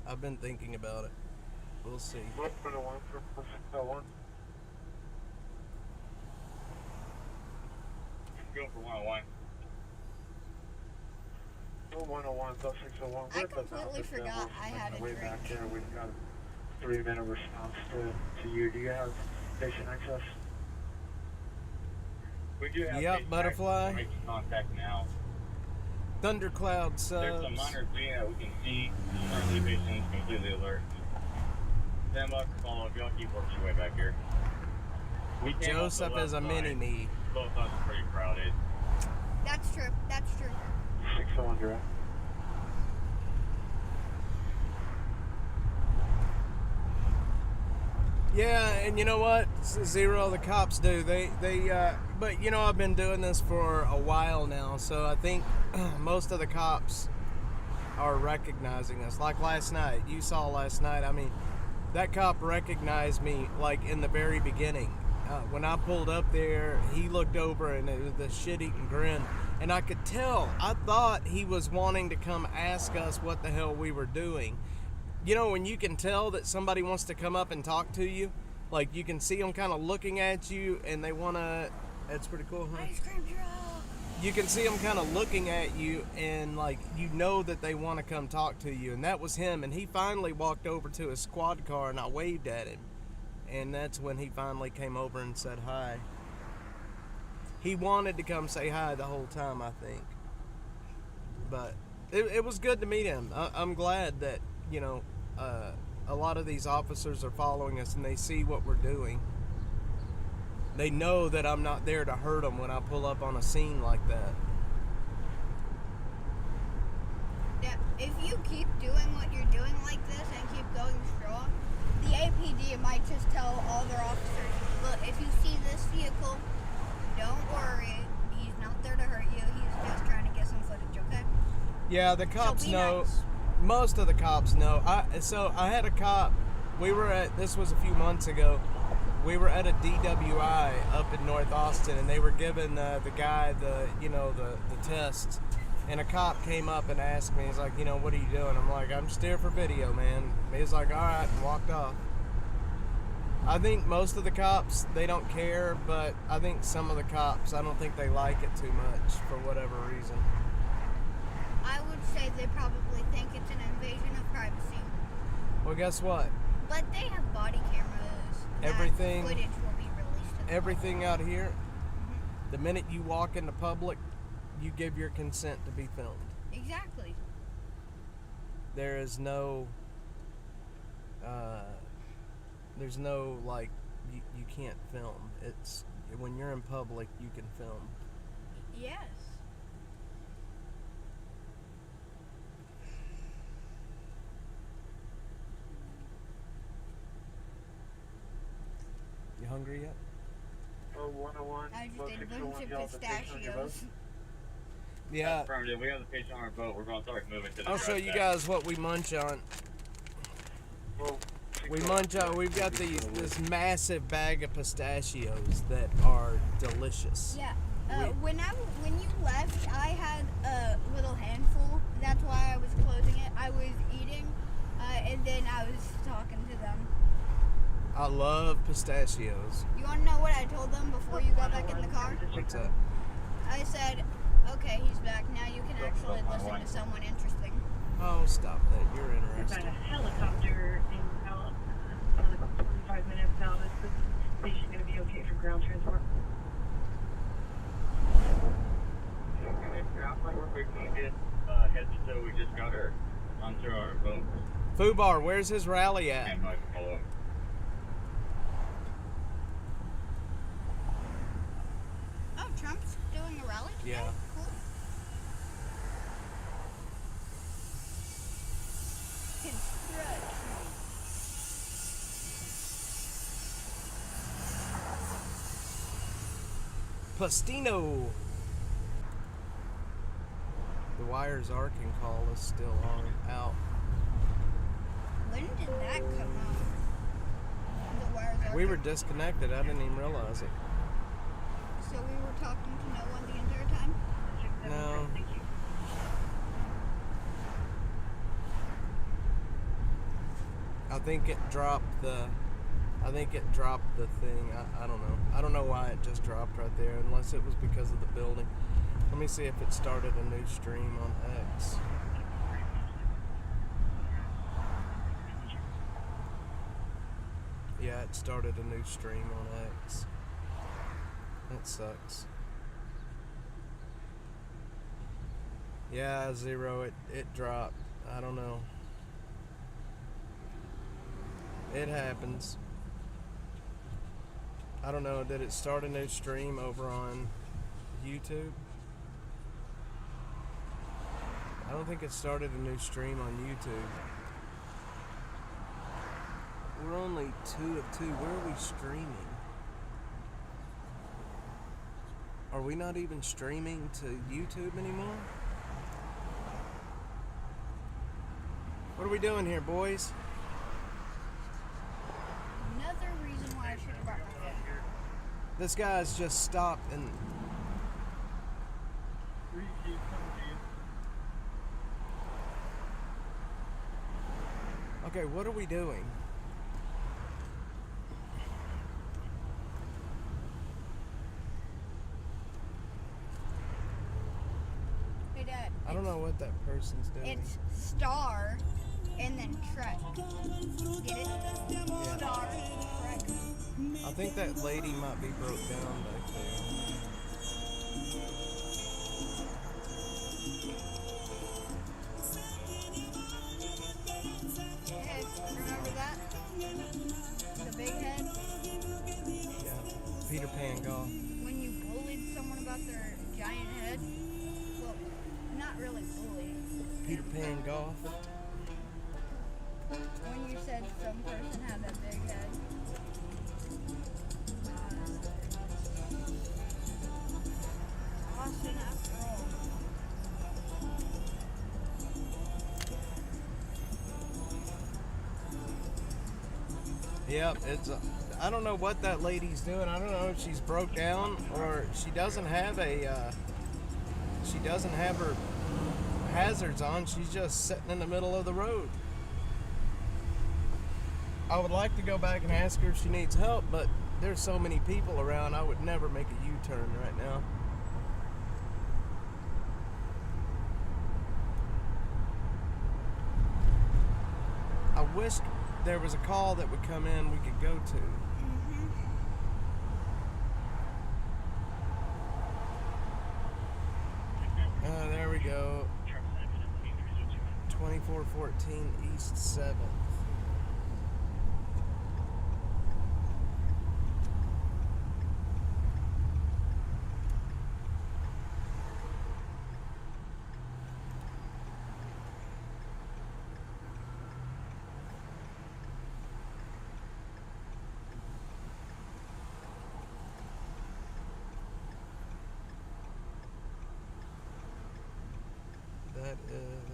I've been thinking about it. We'll see. 101 from 601. Go for 101. 101 plus 601. I completely forgot I had a Way drink. back here, we've got a 3-minute response to you. Do you have patient access? We do have Yep, patient butterfly. access. We're making contact now. Thundercloud There's some subs. minor bleeding that we can see. Currently, patient is completely alert. Stand by for follow-up. Y'all keep working your way back here. We came off the Joseph left is a side. mini-me. Both sides are pretty crowded. That's true. That's true. 601 direct. Yeah, and you know what? Zero, the cops do. But you know, I've been doing this for a while now, so I think most of the cops are recognizing us. Like last night, you saw last night. I mean, that cop recognized me like in the very beginning. When I pulled up there, he looked over and it was the shit-eating grin, and I could tell. I thought he was wanting to come ask us what the hell we were doing. You know, when you can tell that somebody wants to come up and talk to you, like you can see them kind of looking at you and they want to. That's pretty cool, huh? Ice cream truck. You can see them kind of looking at you and like you know that they want to come talk to you, and that was him. And he finally walked over to his squad car and I waved at him, and that's when he finally came over and said hi. He wanted to come say hi the whole time, I think, but it was good to meet him. I'm glad that, you know, a lot of these officers are following us and they see what we're doing. They know that I'm not there to hurt them when I pull up on a scene like that. Yeah, if you keep doing what you're doing like this and keep going strong, the APD might just tell all their officers, look, if you see this vehicle, don't worry, he's not there to hurt you, he's just trying to get some footage, okay? Yeah, the cops be know. nice. Most of the cops know. I had a cop. This was a few months ago. We were at a DWI up in North Austin, and they were giving the guy the test. And a cop came up and asked me, he's like, you know, what are you doing? I'm like, I'm just here for video, man. He's like, all right, and walked off. I think most of the cops, they don't care, but I think some of the cops, I don't think they like it too much for whatever reason. I would say they probably think it's an invasion of privacy. Well, guess what? But they have body cameras. Everything- That footage will be released to the Everything out here, the minute you walk into public, you give your consent to be filmed. public. Exactly. There is no, like, you can't film. It's, when you're in public, you can film. Yes. You hungry yet? Oh, 101. I just ate a bunch of pistachios. Yeah. Affirmative. We have the patient on our boat. We're going to start moving to the I'll show drive you back. guys what we munch on. Well, We munch on. We've got this massive bag of pistachios that are delicious. Yeah. When you left, I had a little handful. That's why I was closing it. I was eating, and then I was talking to them. I love pistachios. You want to know what I told them before you got back in the car? What's that? I said, okay, he's back. Now you can actually listen to someone interesting. Oh, stop that. You're About interesting. a helicopter in about 25 minutes out. Is the station going to be okay for ground transport? Heads so we just got her onto our boat. Fubar, where's his rally at? And might follow up. Oh, Trump's doing a rally today? Yeah. Cool. Construction. Plastino. The Wires Arkin call is still out. When did that come out? The wires are We were disconnected. I didn't even realize it. So we were talking to no one the entire time? No. Thank you. I think it dropped the thing. I don't know. I don't know why it just dropped right there, unless it was because of the building. Let me see if it started a new stream on X. Yeah, it started a new stream on X. That sucks. Yeah, Zero, it dropped. I don't know. It happens. I don't know, did it start a new stream over on YouTube? I don't think it started a new stream on YouTube. We're only 2 of 2. Where are we streaming? Are we not even streaming to YouTube anymore? What are we doing here, boys? Another reason why I should have brought my phone. This guy's just stopped and okay, what are we doing? Hey, Dad. I don't know what that person's doing. It's star and then Trek. Get it? Yeah. Star, Trek. I think that lady might be broke down back there. Hey, remember that? The big head? Yeah. Peter Pan golf. When you bullied someone about their giant head? Well, not really bully. Peter Pan golf. When you said some person had a big head. Austin, after all. Yep, it's. I don't know what that lady's doing. I don't know if she's broke down or she doesn't have a. She doesn't have her hazards on. She's just sitting in the middle of the road. I would like to go back and ask her if she needs help, but there's so many people around. I would never make a U-turn right now. I wish there was a call that would come in we could go to. There we go. 2414 East 7th. That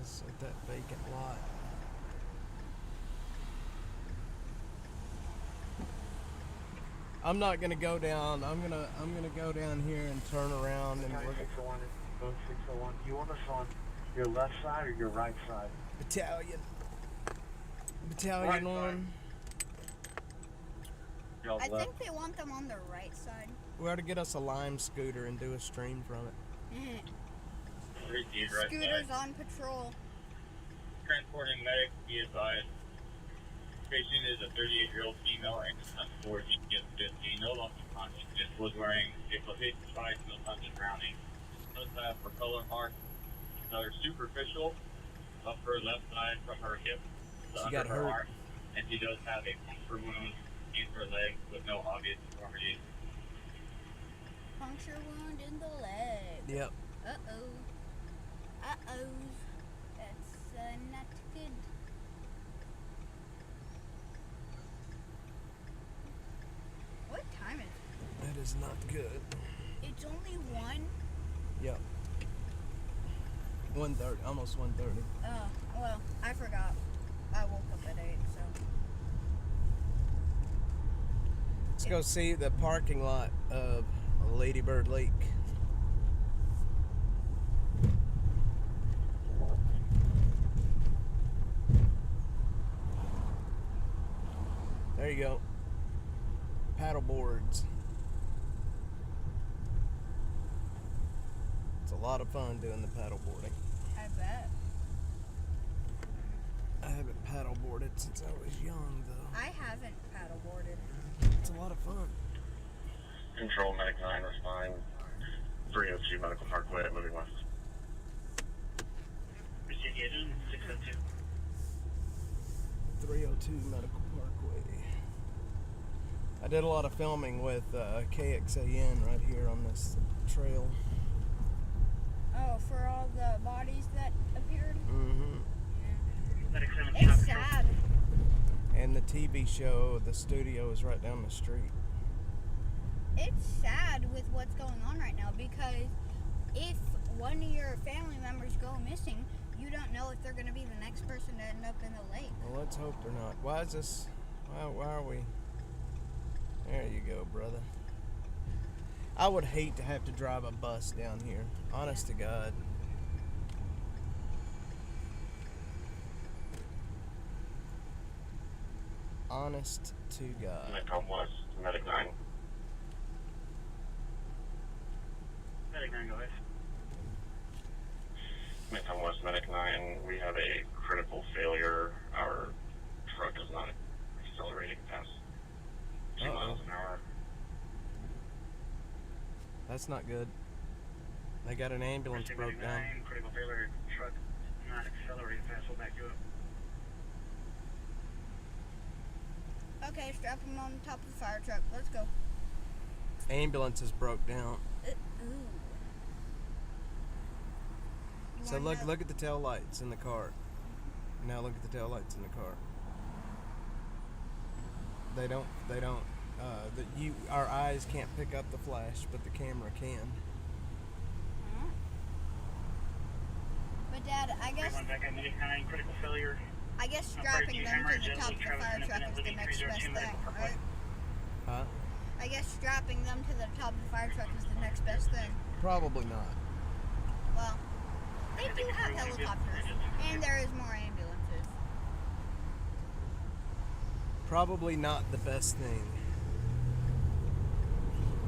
is at that vacant lot. I'm not gonna go down. I'm gonna go down here and turn around and we're 601 is 601. You want us on your left side or your right side? battalion Right one. Y'all's I left. think they want them on the right side. We ought to get us a Lime scooter and do a stream from it. Receive right Scooters side. on patrol. Transporting medic, be advised. Patient is a 38-year-old female and is unscored GTS-15. No loss of consciousness. Was wearing a flotation device, no signs of drowning. No sign for color marks. Another superficial up her left side from her hip to She under got her hurt. arm. And she does have a puncture wound in her leg with no obvious deformities. Puncture wound in the leg. Yep. Uh-oh. Uh-oh. That's not good. What time is it? That is not good. It's only 1. Yep. 1:30, almost 1:30. Oh, well, I forgot. I woke up at 8, so. Let's go see the parking lot of Lady Bird Lake. There you go. Paddle boards. It's a lot of fun doing the paddle boarding. I bet. I haven't paddle boarded since I was young, though. I haven't paddleboarded. It's a lot of fun. Control Medic 9 responding 302 Medical Parkway moving west. Receive agent 602. 302 Medical Parkway. I did a lot of filming with KXAN right here on this trail. Oh, for all the bodies that appeared? Mm-hmm. Yeah. Medic 7 It's sad. And the TV show, the studio is right down the street. It's sad with what's going on right now because if one of your family members go missing, you don't know if they're going to be the next person to end up in the lake. Well, let's hope they're not. Why is this? Why are we? There you go, brother. I would hate to have to drive a bus down here. Honest to God. Honest to God. Metcalf West, Medic 9. Medic 9, go ahead. Metcalf West, Medic 9. We have a critical failure. Our truck is not accelerating past 2 miles an hour. That's not good. They got an ambulance broke down. Critical failure. Truck not accelerating fast. We'll back you up. Okay, strap them on top of the fire truck. Let's go. Ambulance is broke down. Ooh. You So wanna know- look at the tail lights in the car. Now look at the tail lights in the car. They don't our eyes can't pick up the flash, but the camera can. Huh? But Dad, I guess Back at Medic 9, critical failure. strapping them to the top of the fire truck is the next best thing, right? Huh? I guess strapping them to the top of the fire truck is the next best thing. Probably not. Well, they do have helicopters, and there is more ambulances. Probably not the best thing.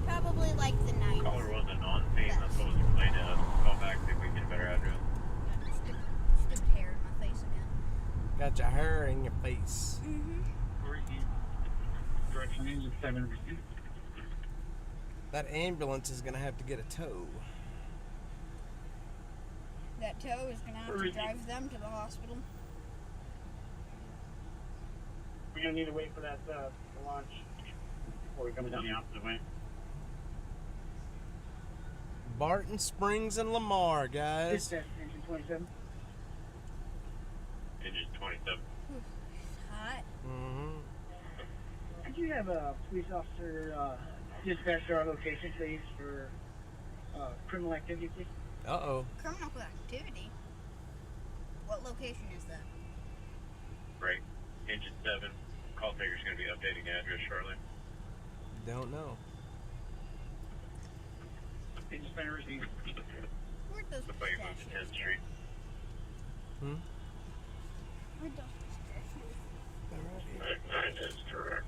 Probably like the night. Caller wasn't on scene. That's what was explained to us. Call back, see if we can get a better address. Stupid hair in my face again. Got your hair in your face. Mm-hmm. Direction is 7. That ambulance is gonna have to get a tow. That tow is gonna have to drive them to the hospital. We're gonna need to wait for that to launch before we come down the opposite way. Barton Springs and Lamar, guys. Engine 27. Engine 27. Hot. Mm-hmm. Could you have a police officer dispatch to our location, please, for criminal activity, please? Uh-oh. Criminal activity? What location is that? Right. Engine 7. Call taker's gonna be updating address shortly. Don't know. Engine spanner received. Where'd those Looks like you're moving to 10th pistachios Street. Hmm? Where'd those pistachios? Medic 9 is correct.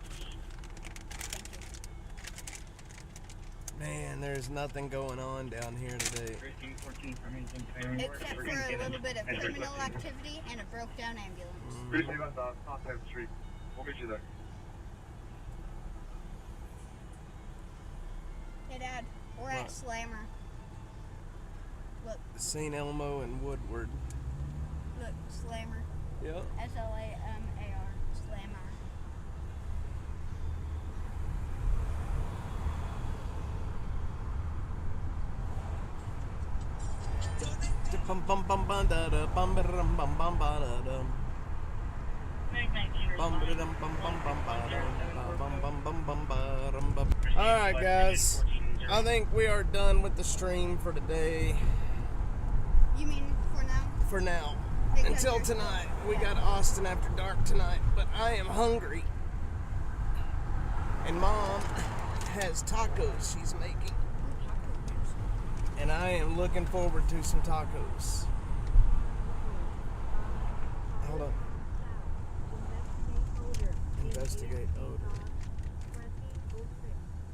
Man, there's nothing going on down here today. 14 from engine Except for a little bit of criminal activity and a broke down ambulance. Please leave on the top side of the street. We'll meet you there. Hey Dad, we're at What? Slammer. Look, St. Elmo and Woodward. look, Slammer. Yep. SLAMAR. Slammer. Bum bum bum bum da da bum ba dum bum bum ba da dum. Bum ba dum bum bum bum ba dum bum bum bum bum ba dum bum. All right, guys. I think we are done with the stream for today. You mean for now? For now. Because Until you're- tonight. We got Austin After Dark tonight, but I am hungry. And Mom has tacos she's making. And I am looking forward to some tacos. Hold on. Investigate odor. 2006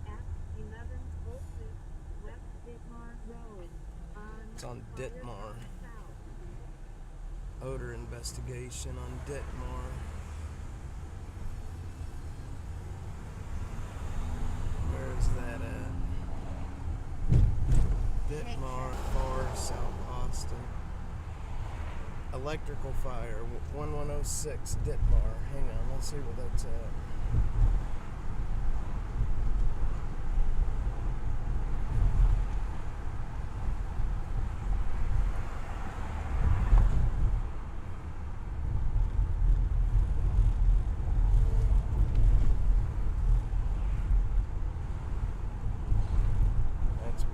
at 1106 West Ditmar Road It's on Ditmar. South. Odor investigation on Ditmar. Where is that at? Ditmar, far South Austin. Electrical fire, 1106 Ditmar. Hang on, let's see what that's at.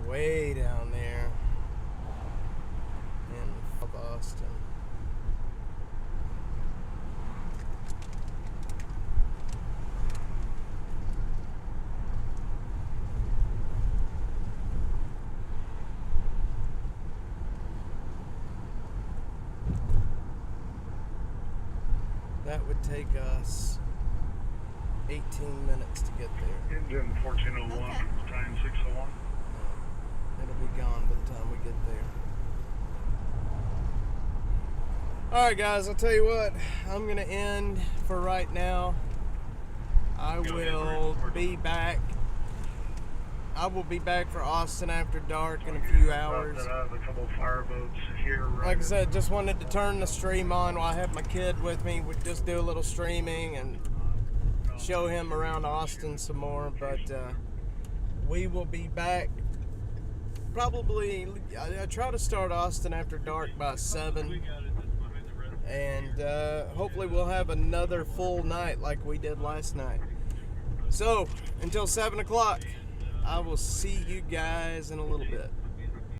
way down there in South Austin. That would take us 18 minutes to get there. Engine 1401, Okay. time 601. It'll be gone by the time we get there. Alright guys, I'll tell you what, I'm going to end for right now. I will be back. I will be back for Austin After Dark in a few hours. I have a couple of fireboats here. Right, Like I said, just wanted to turn the stream on while I have my kid with me. We'd just do a little streaming and show him around Austin some more. But we will be back probably. I try to start Austin After Dark by 7. And hopefully we'll have another full night like we did last night. So, until 7 o'clock, I will see you guys in a little bit.